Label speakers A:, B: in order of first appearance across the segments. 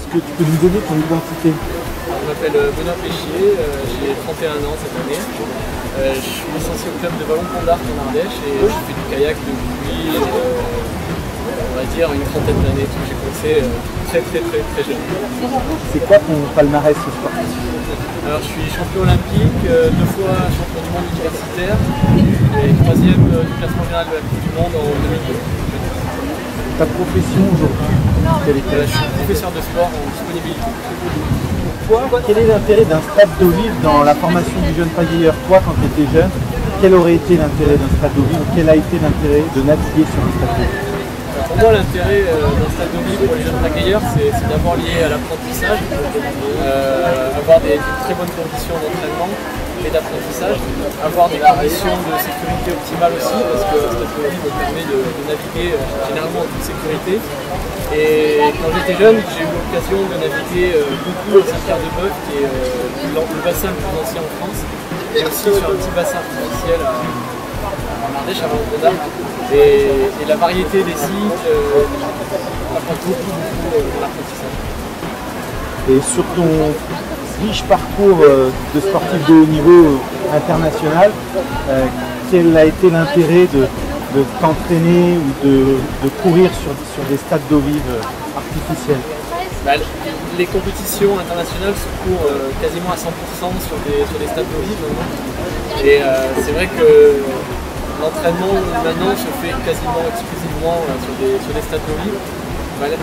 A: que tu peux nous donner ton identité?
B: Je m'appelle Benoît Péchier, j'ai 31 ans cette année. Je suis licencié au club de Vallon Pont d'Arc en Ardèche et je fais du kayak depuis, on va dire, une trentaine d'années. J'ai commencé très jeune.
A: C'est quoi ton palmarès sportif?
B: Alors je suis champion olympique, 2 fois champion du monde universitaire et 3e du classement général de la Coupe du Monde en 2002.
A: Ta profession aujourd'hui, quelle est-elle?
B: Je suis professeur de sport en disponibilité.
A: Quel est l'intérêt d'un stade d'eau vive dans la formation du jeune pagayeur? Toi, quand tu étais jeune, quel aurait été l'intérêt d'un stade d'eau vive? Quel a été l'intérêt de naviguer sur un stade d'eau vive?
B: Pour moi, l'intérêt d'un stade d'eau vive pour les jeunes pagayeurs, c'est d'abord lié à l'apprentissage, avoir des très bonnes conditions d'entraînement et d'apprentissage, avoir des conditions de sécurité optimales aussi, parce que le stade d'eau vive permet de naviguer généralement en toute sécurité. Et quand j'étais jeune, j'ai eu l'occasion de naviguer beaucoup au Saint-Pierre-de-Bœuf, qui est le bassin le plus ancien en France, et aussi sur un petit bassin artificiel en Ardèche, à Vallon Pont d'Arc. Et la variété des sites apporte beaucoup pour l'apprentissage.
A: Et sur ton riche parcours de sportif de haut niveau international, quel a été l'intérêt de t'entraîner ou de courir sur des stades d'eau vive artificiels?
B: Les compétitions internationales se courent quasiment à 100% sur des stades d'eau vive. Et c'est vrai que l'entraînement maintenant se fait quasiment exclusivement sur des stades d'eau vive.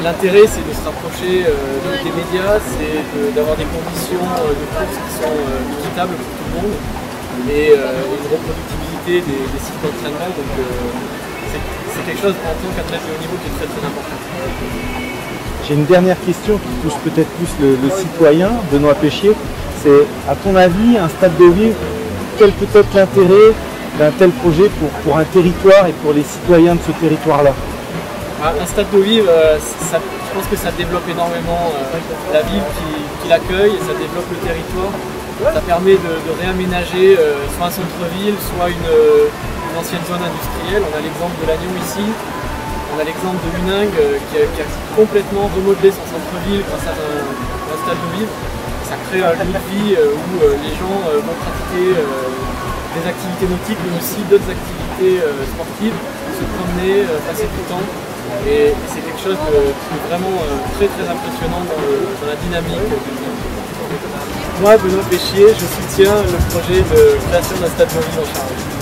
B: L'intérêt, c'est de se rapprocher des médias, c'est d'avoir des conditions de course qui sont équitables pour tout le monde et une reproductibilité des sites d'entraînement. Donc c'est quelque chose en tant qu'athlète de haut niveau qui est très important.
A: J'ai une dernière question qui touche peut-être plus le citoyen, Benoît Péchier. C'est, à ton avis, un stade d'eau vive, quel peut être l'intérêt d'un tel projet pour un territoire et pour les citoyens de ce territoire-là?
B: Un stade d'eau vive, je pense que ça développe énormément la ville qui l'accueille, et ça développe le territoire. Ça permet de réaménager soit un centre-ville, soit une ancienne zone industrielle. On a l'exemple de Lannion ici, on a l'exemple de Huningue qui a complètement remodelé son centre-ville grâce à un stade d'eau vive. Ça crée un lieu de vie où les gens vont pratiquer des activités nautiques, mais aussi d'autres activités sportives, se promener, passer du temps. Et c'est quelque chose de vraiment très impressionnant dans la dynamique du ville. Moi, Benoît Péchier, je soutiens le projet de création d'un stade d'eau vive en Charente.